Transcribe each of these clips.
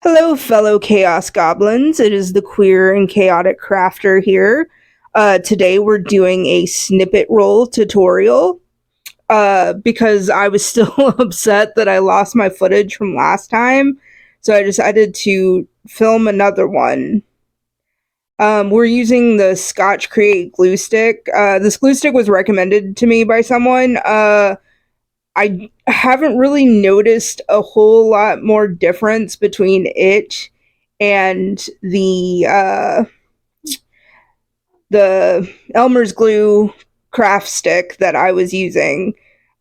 Hello, fellow Chaos Goblins. It is the Queer and Chaotic Crafter here. Today we're doing a snippet roll tutorial because I was still upset that I lost my footage from last time, so I decided to film another one. We're using the Scotch Create glue stick. This glue stick was recommended to me by someone. I haven't really noticed a whole lot more difference between it and the Elmer's glue craft stick that I was using.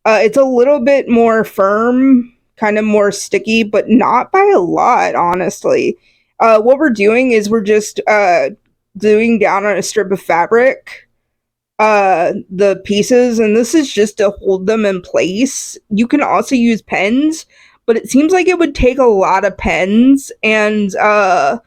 It's a little bit more firm, kind of more sticky, but not by a lot, honestly. What we're doing is we're just gluing down on a strip of fabric the pieces, and this is just to hold them in place. You can also use pens, but it seems like it would take a lot of pens, and I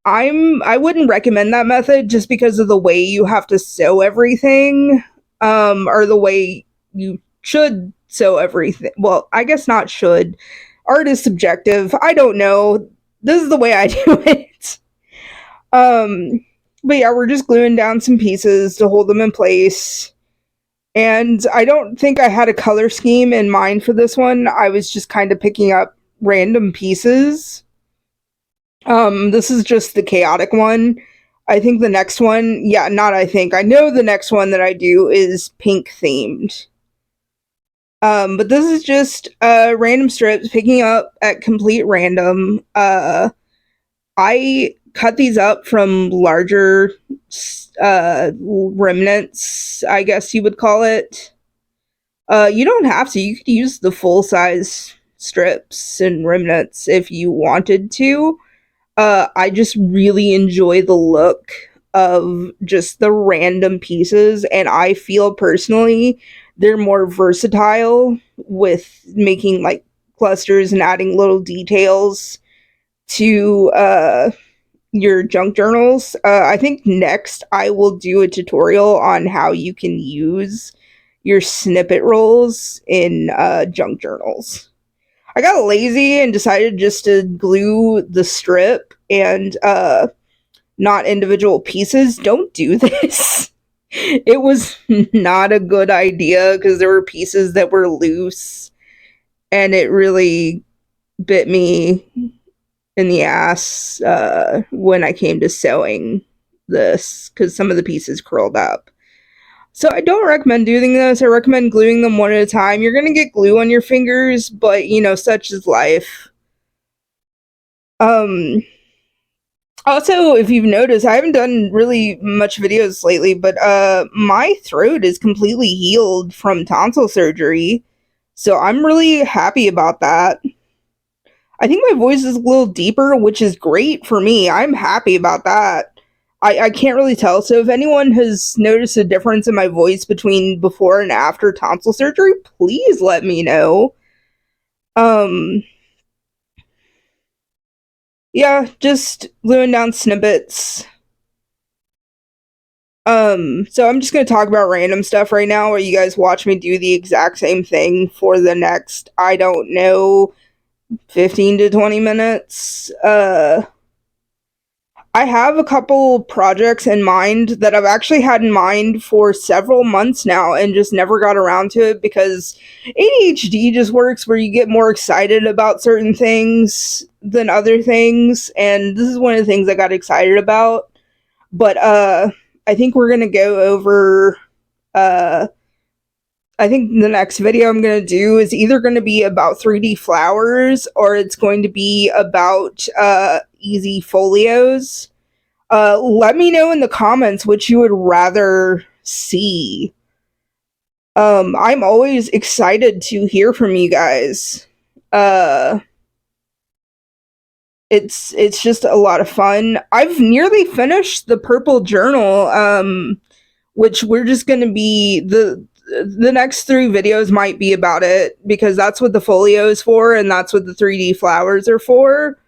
wouldn't recommend that method just because of the way you have to sew everything, or the way you should sew everything. Well, I guess not should. Art is subjective. I don't know. This is the way I do it. Um, but yeah, we're just gluing down some pieces to hold them in place. And I don't think I had a color scheme in mind for this one. I was just kind of picking up random pieces. This is just the chaotic one. I think the next one, yeah, not I think. I know the next one that I do is pink themed. But this is just random strips picking up at complete random. I cut these up from larger remnants, I guess you would call it. You don't have to. You could use the full size strips and remnants if you wanted to. I just really enjoy the look of just the random pieces, and I feel personally they're more versatile with making like clusters and adding little details to your junk journals. I think next I will do a tutorial on how you can use your snippet rolls in junk journals. I got lazy and decided just to glue the strip and not individual pieces. Don't do this. It was not a good idea because there were pieces that were loose and it really bit me in the ass when I came to sewing this because some of the pieces curled up. So I don't recommend doing this. I recommend gluing them one at a time. You're going to get glue on your fingers, but you know, such is life. Um Also, if you've noticed, I haven't done really much videos lately, but my throat is completely healed from tonsil surgery. So I'm really happy about that. I think my voice is a little deeper, which is great for me. I'm happy about that. I can't really tell. So if anyone has noticed a difference in my voice between before and after tonsil surgery, please let me know. Um, yeah, just gluing down snippets. So I'm just gonna talk about random stuff right now, where you guys watch me do the exact same thing for the next, I don't know, 15 to 20 minutes. I have a couple projects in mind that I've actually had in mind for several months now and just never got around to it because ADHD just works where you get more excited about certain things than other things, and this is one of the things I got excited about. But I think we're going to go over uh I think the next video I'm going to do is either going to be about 3D flowers or it's going to be about easy folios. Let me know in the comments which you would rather see. I'm always excited to hear from you guys. Uh, it's just a lot of fun. I've nearly finished the purple journal, which we're just gonna be the next three videos might be about it because that's what the folio is for and that's what the 3D flowers are for.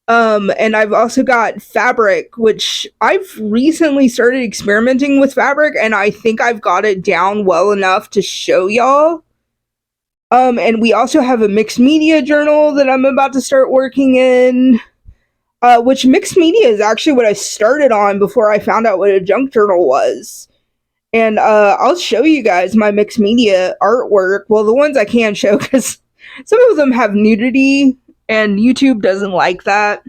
And I've also got fabric, which I've recently started experimenting with fabric, and I think I've got it down well enough to show y'all. And we also have a mixed media journal that I'm about to start working in. Which mixed media is actually what I started on before I found out what a junk journal was. And I'll show you guys my mixed media artwork. Well, the ones I can show, because some of them have nudity, and YouTube doesn't like that.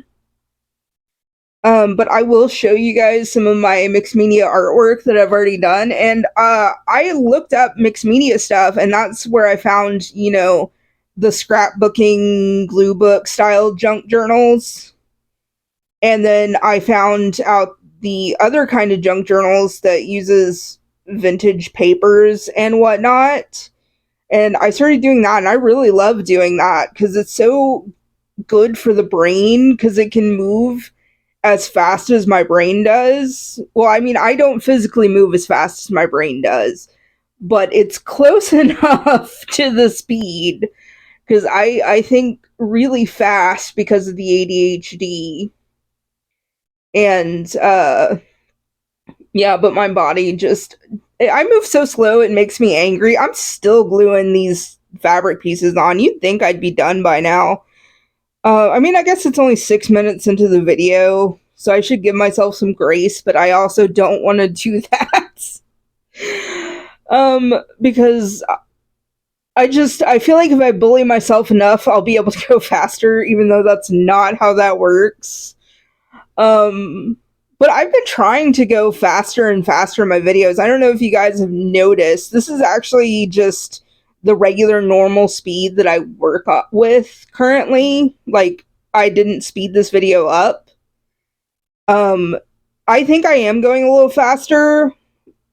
But I will show you guys some of my mixed media artwork that I've already done. And I looked up mixed media stuff, and that's where I found, the scrapbooking glue book style junk journals. And then I found out the other kind of junk journals that uses vintage papers and whatnot. And I started doing that, and I really love doing that because it's so good for the brain because it can move as fast as my brain does. Well, I mean, I don't physically move as fast as my brain does, but it's close enough to the speed because I think really fast because of the ADHD. And yeah, but my body just, I move so slow it makes me angry. I'm still gluing these fabric pieces on. You'd think I'd be done by now. I mean, I guess it's only 6 minutes into the video, so I should give myself some grace, but I also don't want to do that. Because I feel like if I bully myself enough, I'll be able to go faster, even though that's not how that works. But I've been trying to go faster and faster in my videos. I don't know if you guys have noticed. This is actually just the regular normal speed that I work with currently. Like, I didn't speed this video up. I think I am going a little faster,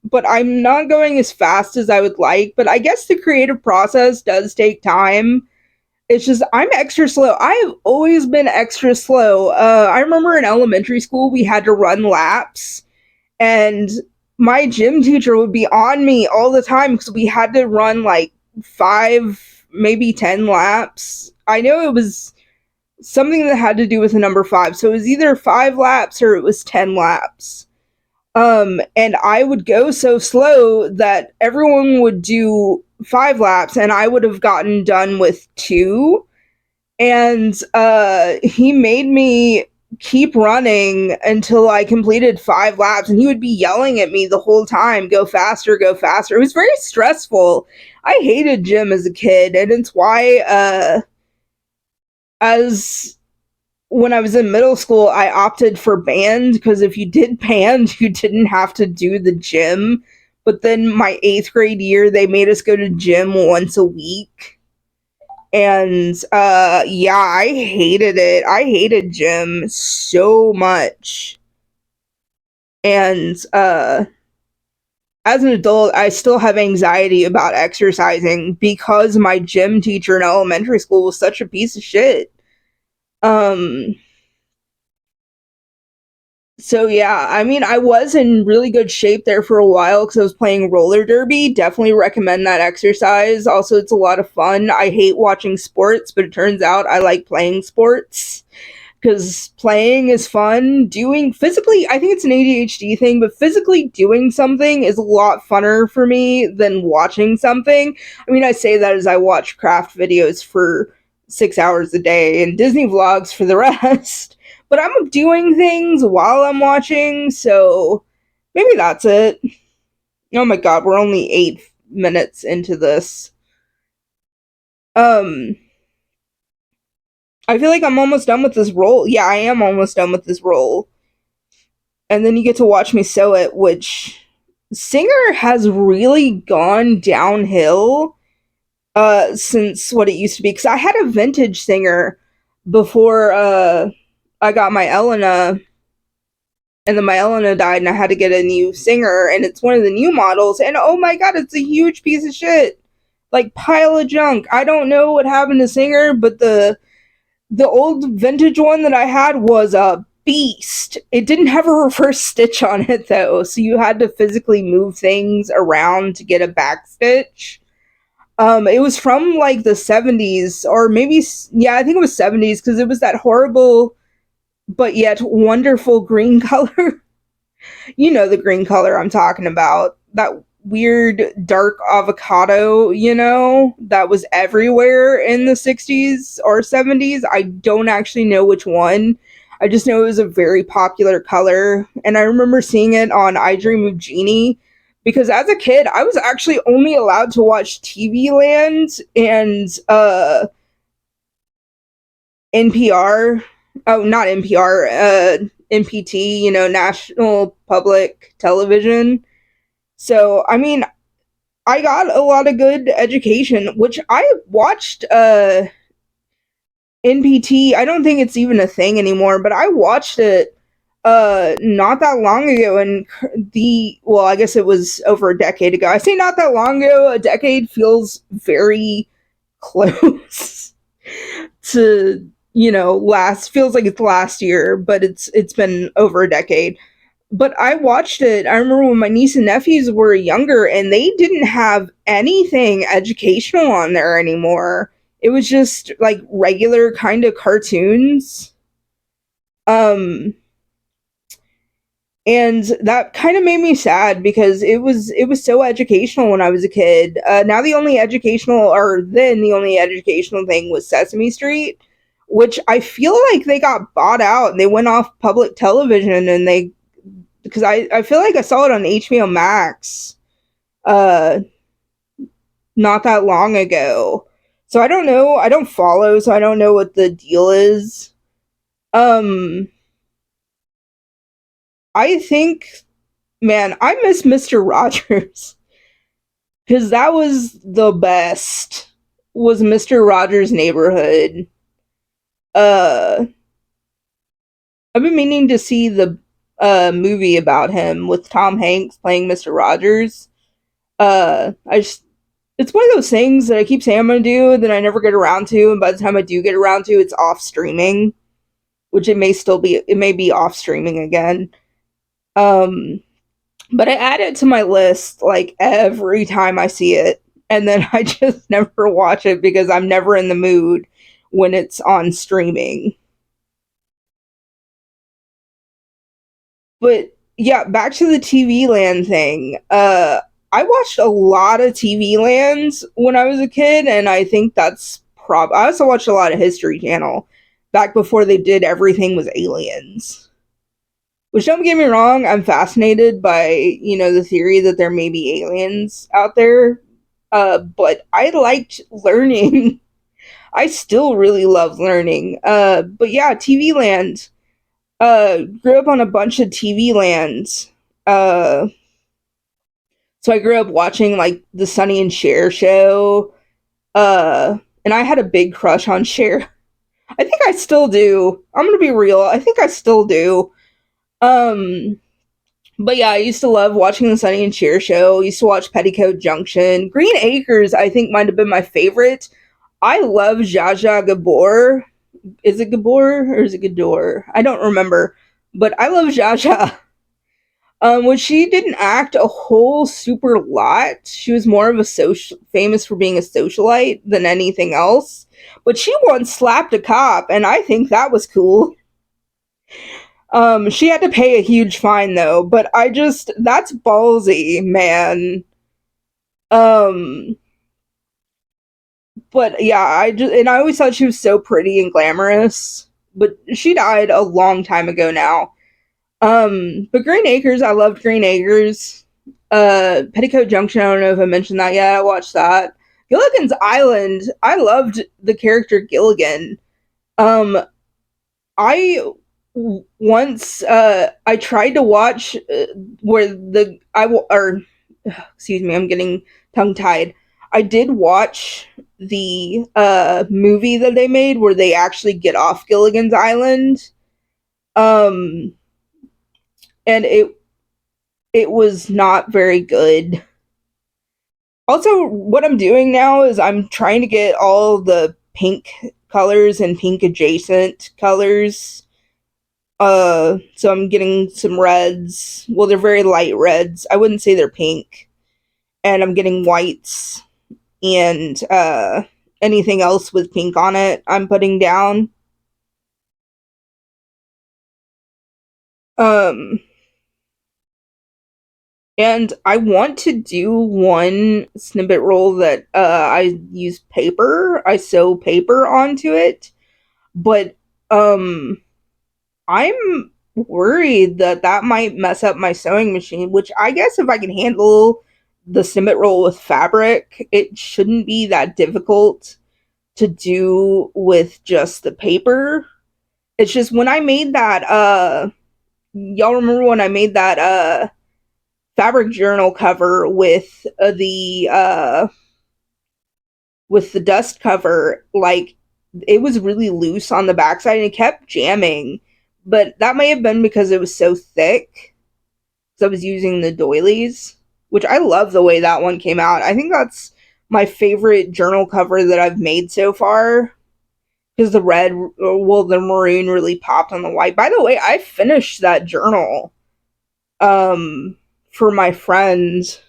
but I'm not going as fast as I would like. But I guess the creative process does take time. It's just I'm extra slow. I've always been extra slow. I remember in elementary school we had to run laps, and my gym teacher would be on me all the time because we had to run like 5, maybe 10 laps. I know it was something that had to do with the number 5, so it was either 5 laps or it was 10 laps. And I would go so slow that everyone would do 5 laps and I would have gotten done with 2. And he made me keep running until I completed 5 laps, and he would be yelling at me the whole time, go faster, go faster. It was very stressful. I hated gym as a kid, and it's why as when I was in middle school, I opted for band, because if you did band, you didn't have to do the gym. But then my 8th grade year, they made us go to gym once a week. And yeah, I hated it. I hated gym so much. And as an adult, I still have anxiety about exercising because my gym teacher in elementary school was such a piece of shit. Um So yeah, I mean, I was in really good shape there for a while because I was playing roller derby. Definitely recommend that exercise. Also, it's a lot of fun. I hate watching sports, but it turns out I like playing sports because playing is fun. Doing physically, I think it's an ADHD thing, but physically doing something is a lot funner for me than watching something. I mean, I say that as I watch craft videos for 6 hours a day and Disney vlogs for the rest. But I'm doing things while I'm watching, so maybe that's it. Oh my god, we're only 8 minutes into this. Um, I feel like I'm almost done with this roll. Yeah, I am almost done with this roll. And then you get to watch me sew it, which Singer has really gone downhill since what it used to be. Because I had a vintage Singer before I got my Elena, and then my Elena died and I had to get a new Singer, and it's one of the new models, and oh my god, it's a huge piece of shit. Like, pile of junk. I don't know what happened to Singer, but the old vintage one that I had was a beast. It didn't have a reverse stitch on it though, so you had to physically move things around to get a back stitch. It was from like the 70s, or maybe, yeah, I think it was 70s, because it was that horrible but yet wonderful green color. You know the green color I'm talking about. That weird dark avocado, that was everywhere in the 60s or 70s. I don't actually know which one. I just know it was a very popular color. And I remember seeing it on I Dream of Jeannie because as a kid, I was actually only allowed to watch TV Land and NPR. Oh, not NPR, NPT, National Public Television. So, I mean, I got a lot of good education, which I watched NPT. I don't think it's even a thing anymore, but I watched it not that long ago, and I guess it was over a decade ago. I say not that long ago. A decade feels very close to, last feels like it's last year, but it's been over a decade. But I watched it. I remember when my niece and nephews were younger and they didn't have anything educational on there anymore. It was just like regular kind of cartoons. Um and that kind of made me sad because it was so educational when I was a kid. Now the only educational thing was Sesame Street, which I feel like they got bought out and they went off public television and they because I feel like I saw it on HBO Max uh not that long ago. So I don't know. I don't follow, so I don't know what the deal is. Um I think man, I miss Mr. Rogers cuz that was the best. Was Mr. Rogers' Neighborhood. Uh I've been meaning to see the movie about him with Tom Hanks playing Mr. Rogers. I just it's one of those things that I keep saying I'm gonna do, then I never get around to, and by the time I do get around to, it's off streaming, which it may be off streaming again. Um, but I add it to my list like every time I see it, and then I just never watch it because I'm never in the mood when it's on streaming. But yeah, back to the TV Land thing. I watched a lot of TV Lands when I was a kid, and I think I also watched a lot of History Channel back before they did everything with aliens. Which don't get me wrong, I'm fascinated by the theory that there may be aliens out there. But I liked learning. I still really love learning. But yeah, TV Land. Grew up on a bunch of TV Lands. So I grew up watching like the Sonny and Cher show. And I had a big crush on Cher. I think I still do. I'm gonna be real. I think I still do. Um, but yeah, I used to love watching the Sonny and Cher show. I used to watch Petticoat Junction. Green Acres, I think, might have been my favorite. I love Zsa Zsa Gabor. Is it Gabor or is it Gador? I don't remember. But I love Zsa Zsa. Which she didn't act a whole super lot. She was more of a famous for being a socialite than anything else. But she once slapped a cop, and I think that was cool. She had to pay a huge fine though, but that's ballsy, man. Um, but yeah, I always thought she was so pretty and glamorous. But she died a long time ago now. But Green Acres, I loved Green Acres. Petticoat Junction, I don't know if I mentioned that yet. I watched that. Gilligan's Island, I loved the character Gilligan. Um, I once I tried to watch where the I w- or excuse me, I'm getting tongue tied. I did watch the movie that they made where they actually get off Gilligan's Island. Um, and it was not very good. Also, what I'm doing now is I'm trying to get all the pink colors and pink adjacent colors. So I'm getting some reds. Well, they're very light reds. I wouldn't say they're pink. And I'm getting whites and anything else with pink on it, I'm putting down. Um And I want to do one snippet roll that I use paper. I sew paper onto it, but um I'm worried that that might mess up my sewing machine, which I guess if I can handle the snippet roll with fabric, it shouldn't be that difficult to do with just the paper. It's just when I made that y'all remember when I made that fabric journal cover with the dust cover, like it was really loose on the backside and it kept jamming. But that may have been because it was so thick. So I was using the doilies, which I love the way that one came out. I think that's my favorite journal cover that I've made so far because the red, well, the maroon really popped on the white. By the way, I finished that journal um, for my friends,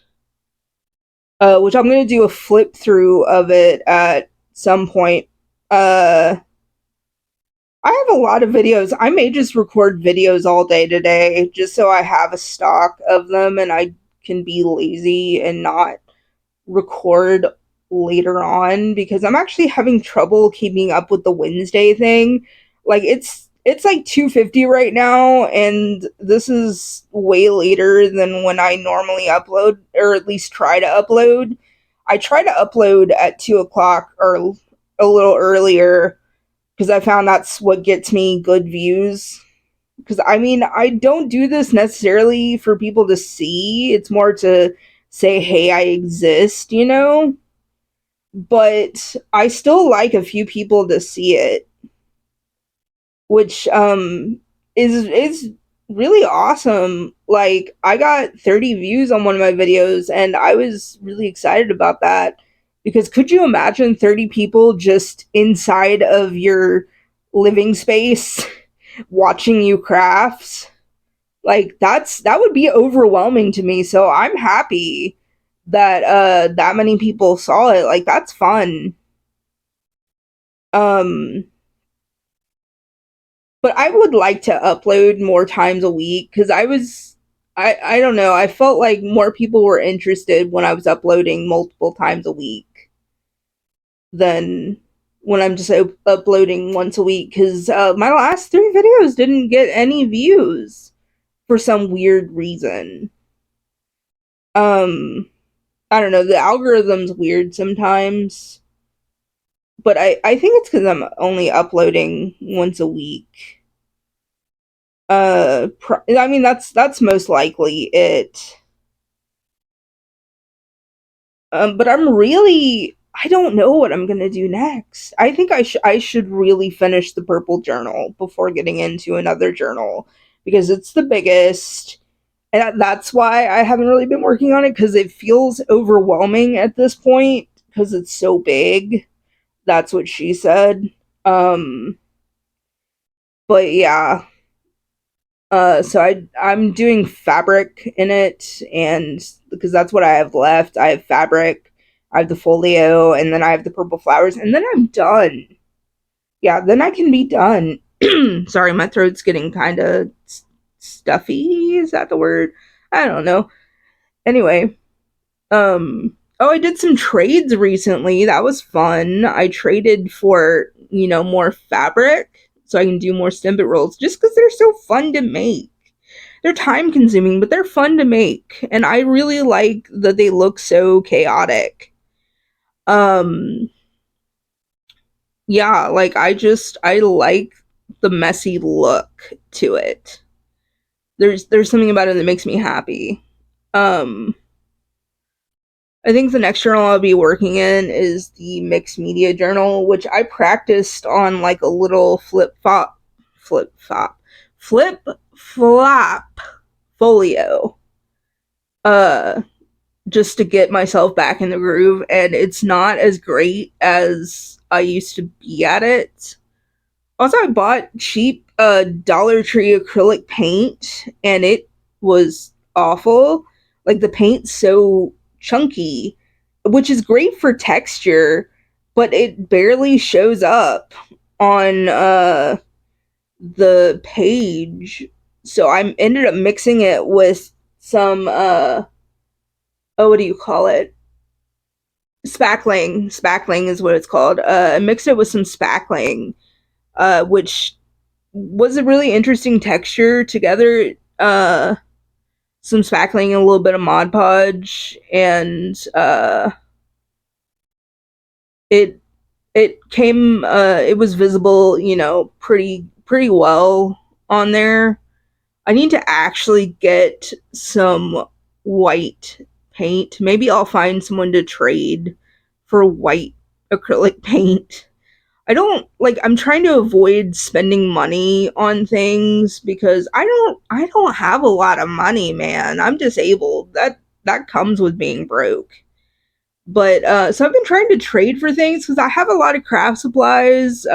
which I'm gonna do a flip through of it at some point. Uh, I have a lot of videos. I may just record videos all day today, just so I have a stock of them, and I can be lazy and not record later on because I'm actually having trouble keeping up with the Wednesday thing. Like it's like 2:50 right now and this is way later than when I normally upload or at least try to upload. I try to upload at 2 o'clock or a little earlier because I found that's what gets me good views. Because I mean, I don't do this necessarily for people to see. It's more to say, hey, I exist, you know? But I still like a few people to see it, which is really awesome. Like I got 30 views on one of my videos and I was really excited about that because could you imagine 30 people just inside of your living space watching you craft? Like that would be overwhelming to me. So I'm happy that that many people saw it. Like that's fun. Um but I would like to upload more times a week cuz I don't know. I felt like more people were interested when I was uploading multiple times a week than when I'm just uploading once a week cuz my last 3 videos didn't get any views for some weird reason. Um I don't know, the algorithm's weird sometimes, but I think it's because I'm only uploading once a week. I mean that's most likely it. But I don't know what I'm gonna do next. I think I should really finish the purple journal before getting into another journal because it's the biggest, and that's why I haven't really been working on it because it feels overwhelming at this point because it's so big. That's what she said. Um, but yeah, so I'm doing fabric in it, and because that's what I have left. I have fabric, I have the folio, and then I have the purple flowers, and then I'm done. Yeah, then I can be done. Sorry, my throat's getting kind of stuffy. Is that the word? I don't know. Anyway, oh, I did some trades recently. That was fun. I traded for, more fabric so I can do more snippet rolls just because they're so fun to make. They're time consuming, but they're fun to make. And I really like that they look so chaotic. Um, yeah, like I like the messy look to it. There's something about it that makes me happy. Um, I think the next journal I'll be working in is the mixed media journal, which I practiced on like a little flip flop, flip flop folio, uh, just to get myself back in the groove. And it's not as great as I used to be at it. Also, I bought cheap Dollar Tree acrylic paint, and it was awful. Like the paint's so chunky, which is great for texture, but it barely shows up on the page. So I ended up mixing it with some Oh, what do you call it? Spackling. Spackling is what it's called. I mixed it with some spackling, which was a really interesting texture together. Some spackling and a little bit of Mod Podge, and it it was visible, pretty well on there. I need to actually get some white paint. Maybe I'll find someone to trade for white acrylic paint. I'm trying to avoid spending money on things because I don't have a lot of money, man. I'm disabled. That comes with being broke. But so I've been trying to trade for things because I have a lot of craft supplies.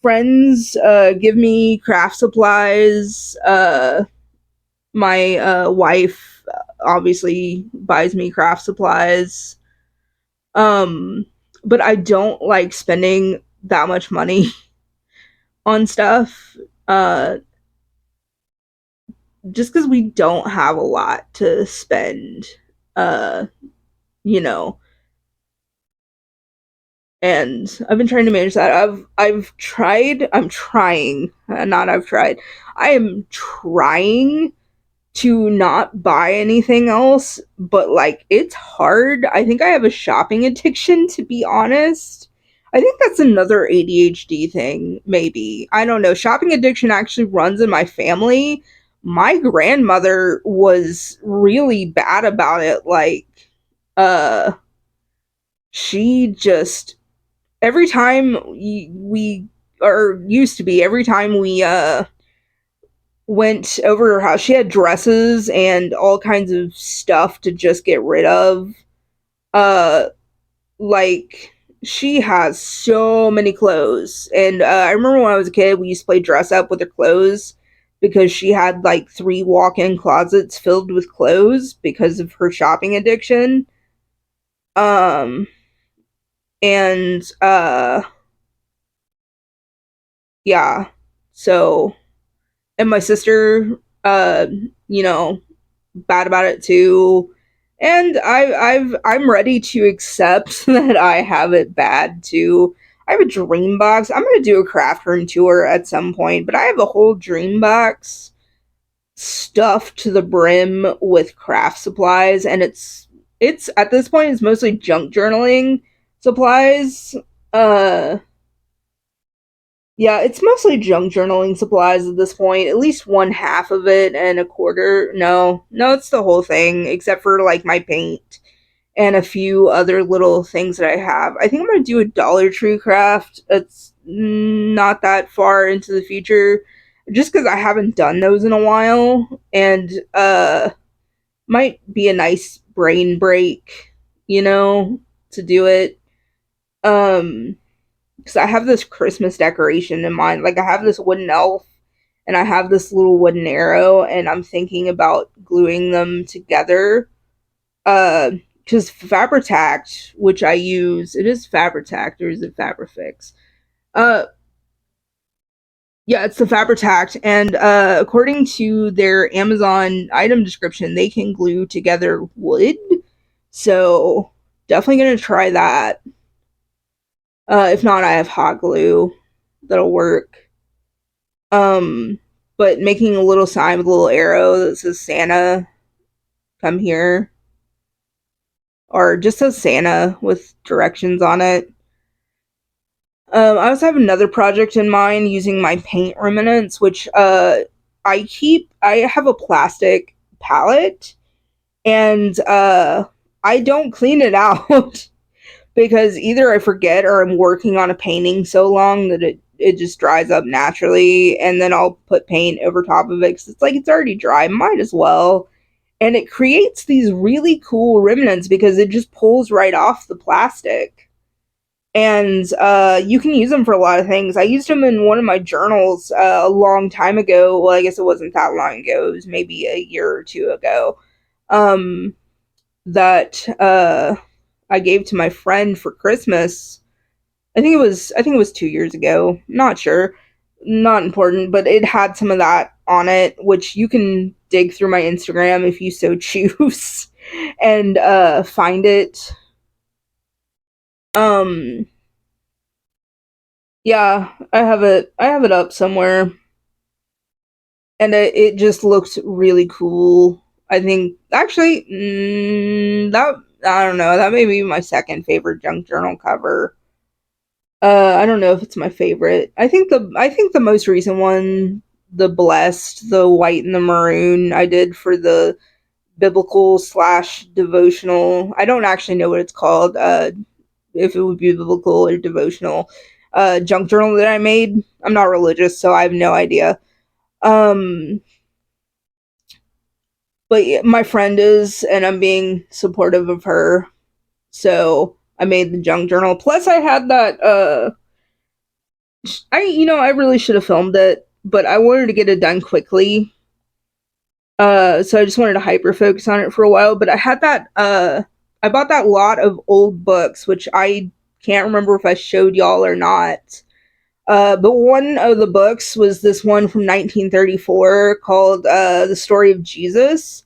Friends give me craft supplies. My wife obviously buys me craft supplies. Um, but I don't like spending that much money on stuff. Uh, just because we don't have a lot to spend. Uh, you know, and I've been trying to manage that. I've tried. I'm trying. Not I've tried. I am trying to not buy anything else, but like it's hard. I think I have a shopping addiction, to be honest. I think that's another ADHD thing, maybe. I don't know. Shopping addiction actually runs in my family. My grandmother was really bad about it. Uh, she just, every time we, or used to be, every time we, went over her house. She had dresses and all kinds of stuff to just get rid of. Uh, like she has so many clothes, and I remember when I was a kid, we used to play dress up with her clothes because she had like three walk-in closets filled with clothes because of her shopping addiction. Um, and yeah, so and my sister, you know, bad about it too. And I'm ready to accept that I have it bad too. I have a dream box. I'm gonna do a craft room tour at some point, but I have a whole dream box stuffed to the brim with craft supplies, and it's at this point it's mostly junk journaling supplies. Uh yeah, it's mostly junk journaling supplies at this point. At least one half of it and a quarter. No, it's the whole thing, except for like my paint and a few other little things that I have. I think I'm gonna do a Dollar Tree craft. It's not that far into the future, just because I haven't done those in a while, and might be a nice brain break, you know, to do it. Um, because I have this Christmas decoration in mind. Like I have this wooden elf and I have this little wooden arrow, and I'm thinking about gluing them together. Uh, because Fabritact, which I use, it is Fabritact or is it Fabrifix? Uh, yeah, it's the Fabritact, and according to their Amazon item description, they can glue together wood. So definitely gonna try that. If not, I have hot glue that'll work. Um, but making a little sign with a little arrow that says Santa, come here, or just says Santa with directions on it. I also have another project in mind using my paint remnants, which I have a plastic palette, and I don't clean it out because either I forget or I'm working on a painting so long that it just dries up naturally, and then I'll put paint over top of it because it's like it's already dry, might as well. And it creates these really cool remnants because it just pulls right off the plastic. And you can use them for a lot of things. I used them in one of my journals a long time ago. Well, I guess it wasn't that long ago. It was maybe a year or two ago. Um, that I gave to my friend for Christmas. I think it was 2 years ago. Not sure. Not important, but it had some of that on it, which you can dig through my Instagram if you so choose. and find it. Um yeah, I have it up somewhere, and it just looks really cool. I think actually that I don't know, that may be my second favorite junk journal cover. I don't know if it's my favorite. I think the most recent one, the blessed, the white and the maroon, I did for the biblical slash devotional. I don't actually know what it's called. If it would be biblical or devotional. Junk journal that I made. I'm not religious, so I have no idea. Um, but yeah, my friend is, and I'm being supportive of her. So I made the junk journal. Plus, I had that. I really should have filmed it, but I wanted to get it done quickly. So I just wanted to hyper focus on it for a while. But I had that. I bought that lot of old books, which I can't remember if I showed y'all or not. But one of the books was this one from 1934 called "The Story of Jesus,"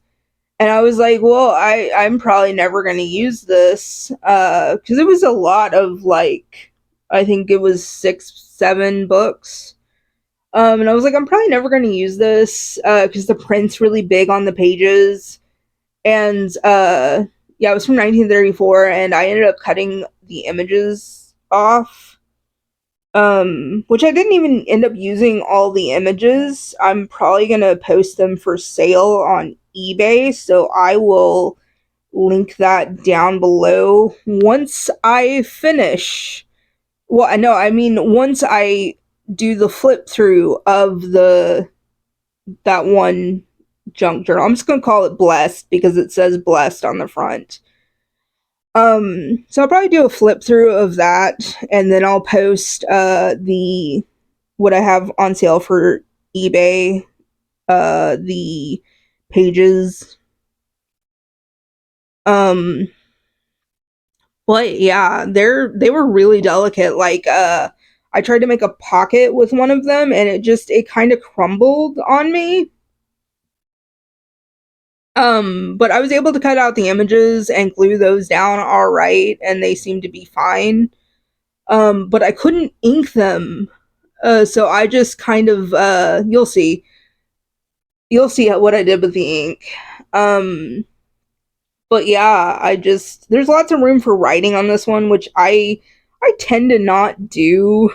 and I was like, "Well, I'm probably never going to use this because it was a lot of like, I think it was 6, 7 books." And I was like, I'm probably never going to use this because the print's really big on the pages. And yeah, it was from 1934, and I ended up cutting the images off, which I didn't even end up using all the images. I'm probably going to post them for sale on eBay, so I will link that down below once I finish. Well, I know, I mean, once I do the flip through of the that one junk journal. I'm just gonna call it blessed because it says blessed on the front. So I'll probably do a flip through of that, and then I'll post the what I have on sale for eBay, the pages. Um, but yeah, they were really delicate. Like I tried to make a pocket with one of them, and it kind of crumbled on me. But I was able to cut out the images and glue those down all right, and they seemed to be fine. But I couldn't ink them. So I just kind of you'll see what I did with the ink. Um, but yeah, I just there's lots of room for writing on this one, which I tend to not do.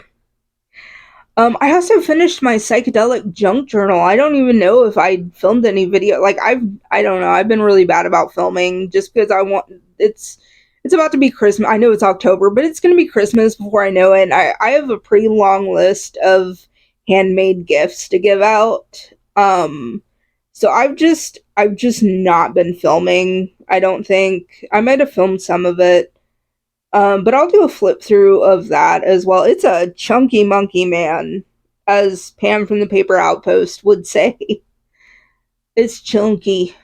I also finished my psychedelic junk journal. I don't even know if I filmed any video. Like I don't know. I've been really bad about filming just because I want it's about to be Christmas. I know it's October, but it's going to be Christmas before I know it. And I have a pretty long list of handmade gifts to give out. So I've just not been filming. I don't think I might have filmed some of it, but I'll do a flip through of that as well. It's a chunky monkey, man, as Pam from the Paper Outpost would say. It's chunky.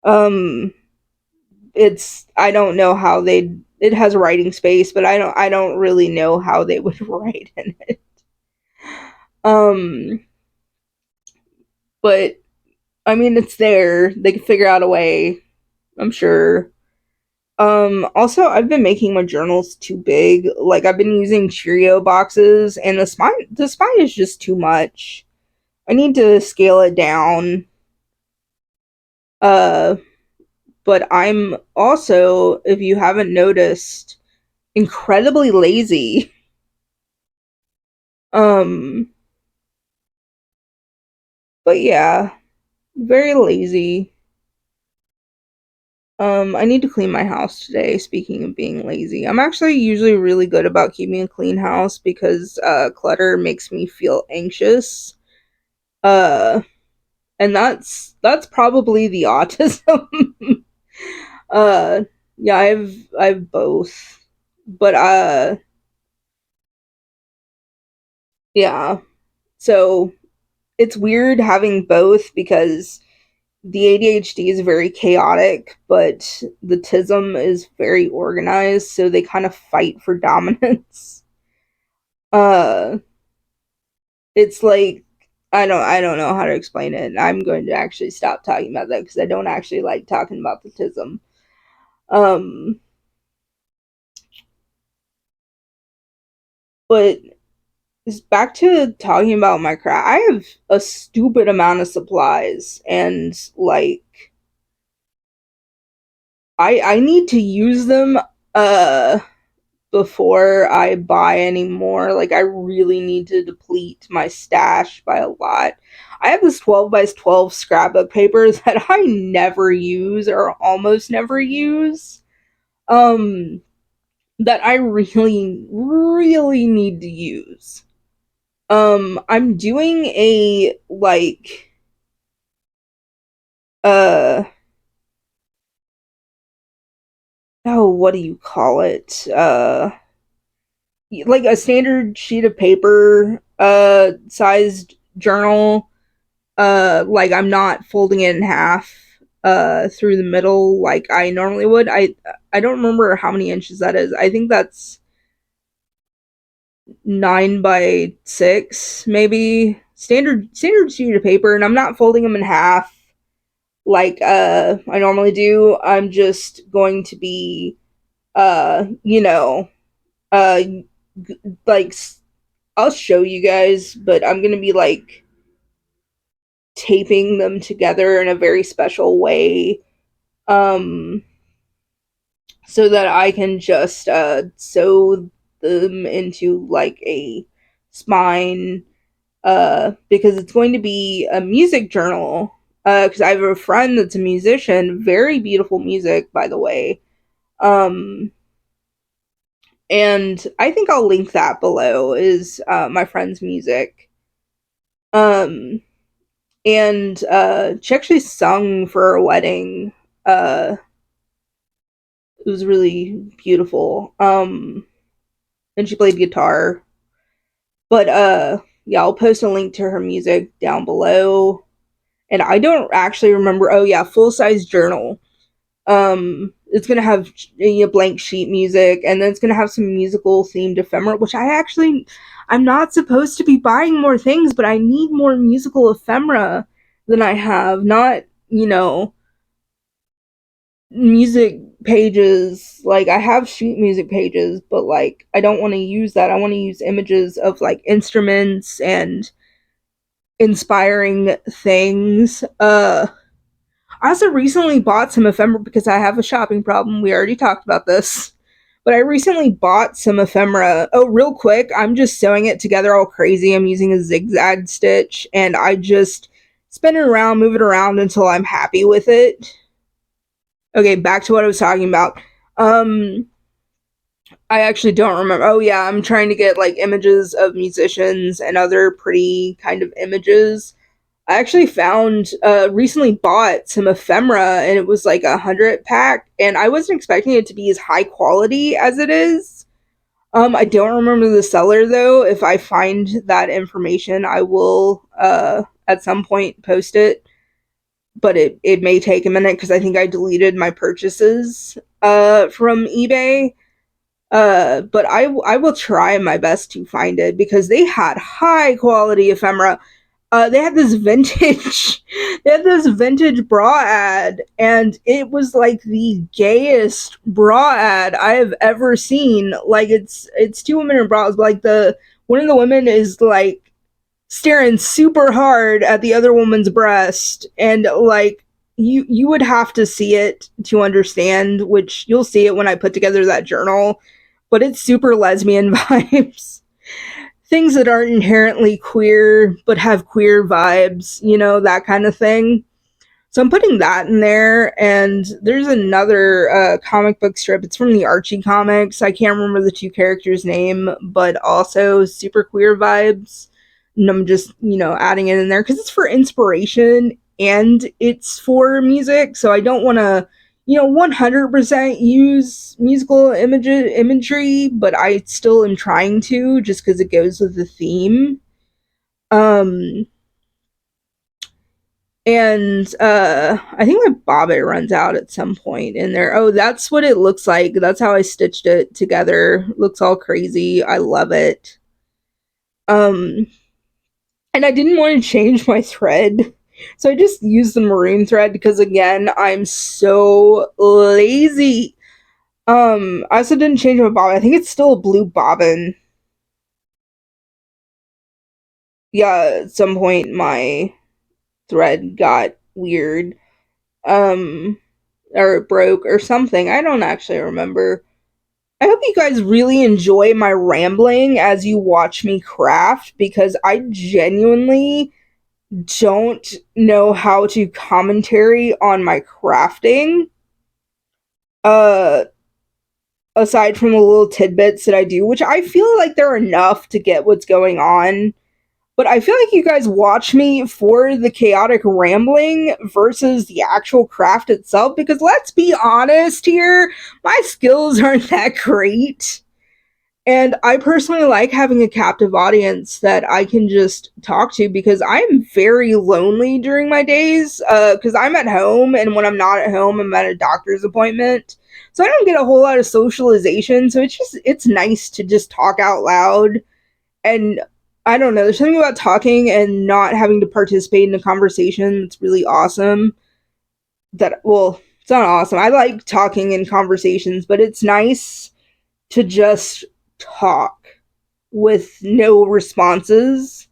Um, it's I don't know how they. It has writing space, but I don't really know how they would write in it. Um, but I mean, it's there. They could figure out a way. I'm sure. Also, I've been making my journals too big. Like I've been using Cheerio boxes, and the spine is just too much. I need to scale it down. Uh, but I'm also, if you haven't noticed, incredibly lazy. Um, but yeah, very lazy. I need to clean my house today. Speaking of being lazy, I'm actually usually really good about keeping a clean house because clutter makes me feel anxious. Uh, and that's probably the autism. uh, yeah, I've both, but yeah. So it's weird having both because the ADHD is very chaotic, but the TISM is very organized, so they kind of fight for dominance. Uh, it's like I don't know how to explain it. I'm going to actually stop talking about that because I don't actually like talking about the tism. Um, but back to talking about my craft. I have a stupid amount of supplies, and like I need to use them uh before I buy any more. Like I really need to deplete my stash by a lot. I have this 12 by 12 scrapbook paper that I never use or almost never use. Um that I really really need to use. I'm doing a like uh oh, what do you call it? Like a standard sheet of paper sized journal. Like I'm not folding it in half through the middle like I normally would. I don't remember how many inches that is. I think that's 9 by 6 maybe. Standard sheet of paper, and I'm not folding them in half like I normally do. I'm just going to be you know, uh like I'll show you guys, but I'm going to be like taping them together in a very special way um so that I can just sew them into like a spine because it's going to be a music journal because I have a friend that's a musician, very beautiful music by the way. um and I think I'll link that below is my friend's music. um and she actually sung for a wedding. It was really beautiful. And she played guitar. But yeah, I'll post a link to her music down below. And I don't actually remember. Oh yeah, full size journal. It's gonna have blank sheet music, and then it's gonna have some musical themed ephemera, which I'm not supposed to be buying more things, but I need more musical ephemera than I have. Not music pages. Like I have sheet music pages, but like I don't want to use that. I want to use images of like instruments and inspiring things. I also recently bought some ephemera because I have a shopping problem. We already talked about this. But I recently bought some ephemera. Oh, real quick, I'm just sewing it together all crazy. I'm using a zigzag stitch and I just spin it around, move it around until I'm happy with it. Okay, back to what I was talking about. Um, I actually don't remember. Oh yeah, I'm trying to get like images of musicians and other pretty kind of images. I actually found recently bought some ephemera and it was like 100 pack and I wasn't expecting it to be as high quality as it is. I don't remember the seller though. If I find that information, I will at some point post it. But it may take a minute because I think I deleted my purchases from eBay. But I will try my best to find it because they had high quality ephemera. They had this vintage they had this vintage bra ad, and it was like the gayest bra ad I have ever seen. Like it's two women in bras, but like the one of the women is like staring super hard at the other woman's breast, and like you would have to see it to understand, which you'll see it when I put together that journal, but it's super lesbian vibes. Things that aren't inherently queer but have queer vibes, that kind of thing. So I'm putting that in there, and there's another comic book strip. It's from the Archie comics. I can't remember the two characters' name, but also super queer vibes. And I'm just, adding it in there because it's for inspiration and it's for music. So I don't want to, 100% use musical imagery, but I still am trying to just because it goes with the theme. Um, and I think my bobbin runs out at some point in there. Oh, that's what it looks like. That's how I stitched it together. Looks all crazy. I love it. Um and I didn't want to change my thread. So I just used the maroon thread because again, I'm so lazy. I also didn't change my bobbin. I think it's still a blue bobbin. Yeah, at some point my thread got weird. Um, or it broke or something. I don't actually remember. I hope you guys really enjoy my rambling as you watch me craft because I genuinely don't know how to commentary on my crafting. Uh Aside from the little tidbits that I do, which I feel like they're enough to get what's going on. But I feel like you guys watch me for the chaotic rambling versus the actual craft itself because let's be honest here, my skills aren't that great. And I personally like having a captive audience that I can just talk to because I'm very lonely during my days. Because I'm at home, and when I'm not at home, I'm at a doctor's appointment. So I don't get a whole lot of socialization. So it's nice to just talk out loud. And I don't know, there's something about talking and not having to participate in a conversation that's really awesome. Well, it's not awesome. I like talking in conversations, but it's nice to just talk with no responses.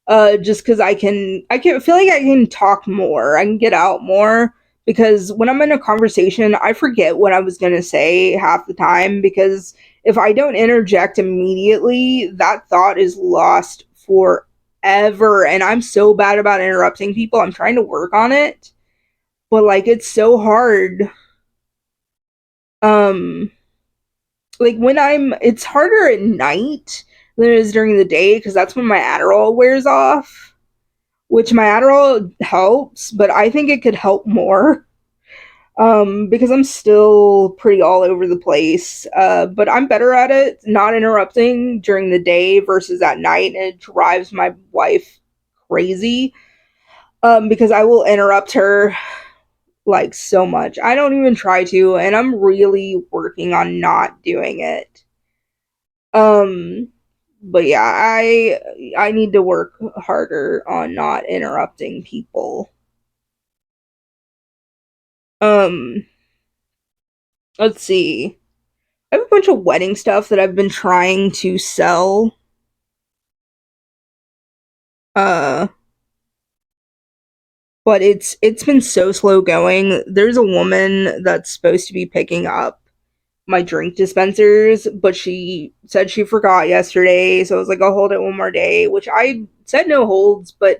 Just because I can feel like I can talk more, I can get out more. Because when I'm in a conversation, I forget what I was gonna say half the time. Because if I don't interject immediately, that thought is lost forever. And I'm so bad about interrupting people. I'm trying to work on it, but like it's so hard. Um, like when it's harder at night than it is during the day because that's when my Adderall wears off, which my Adderall helps, but I think it could help more. Because I'm still pretty all over the place. But I'm better at it not interrupting during the day versus at night, and it drives my wife crazy. Because I will interrupt her like so much. I don't even try to, and I'm really working on not doing it. Um, but yeah, I need to work harder on not interrupting people. Um, let's see. I have a bunch of wedding stuff that I've been trying to sell. Uh, but it's been so slow going. There's a woman that's supposed to be picking up my drink dispensers, but she said she forgot yesterday, so I was like, I'll hold it one more day, which I said no holds, but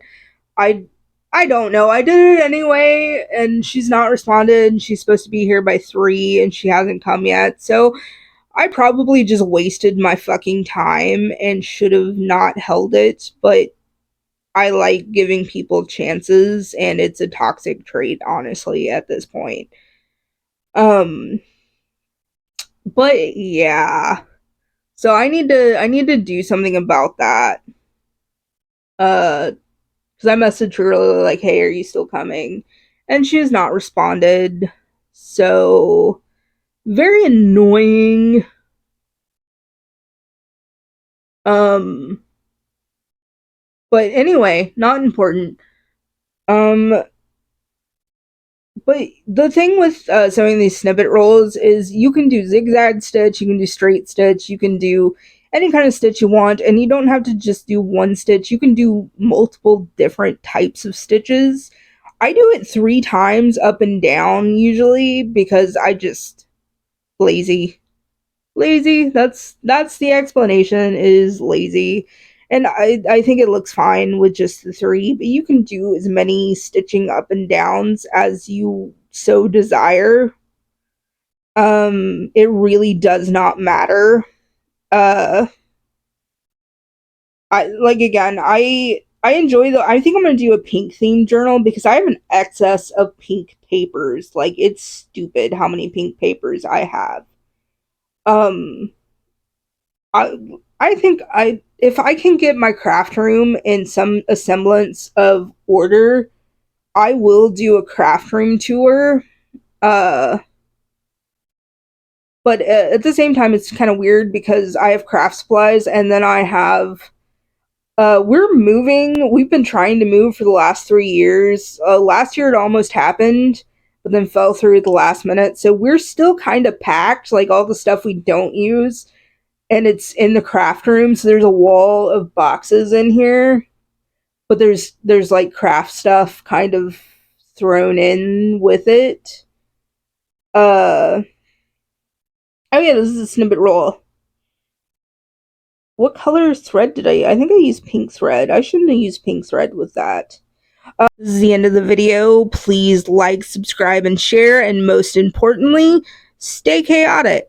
I I don't know. I did it anyway, and she's not responded. She's supposed to be here by 3, and she hasn't come yet. So I probably just wasted my fucking time and should have not held it. But I like giving people chances, and it's a toxic trait, honestly, at this point. Um, but yeah. So I need to do something about that. Uh, because I messaged her like, "Hey, are you still coming?" And she has not responded. So very annoying. Um, but anyway, not important. Um, but the thing with sewing these snippet rolls is you can do zigzag stitch, you can do straight stitch, you can do any kind of stitch you want, and you don't have to just do one stitch. You can do multiple different types of stitches. I do it 3 times up and down usually because I just lazy. Lazy. That's the explanation is lazy. And I think it looks fine with just the 3, but you can do as many stitching up and downs as you so desire. It really does not matter. Uh I like again, I enjoy I think I'm gonna do a pink themed journal because I have an excess of pink papers. Like it's stupid how many pink papers I have. Um I I think I if I can get my craft room in some semblance of order, I will do a craft room tour. Uh, but at the same time, it's kind of weird because I have craft supplies and then I have We're moving. We've been trying to move for the last 3 years. Last year it almost happened, but then fell through at the last minute. So we're still kind of packed, like all the stuff we don't use, and it's in the craft room. So there's a wall of boxes in here, but there's like craft stuff kind of thrown in with it. Uh, oh yeah, this is a snippet roll. What color thread did I? I think I used pink thread. I shouldn't have used pink thread with that. This is the end of the video. Please like, subscribe, and share, and most importantly, stay chaotic.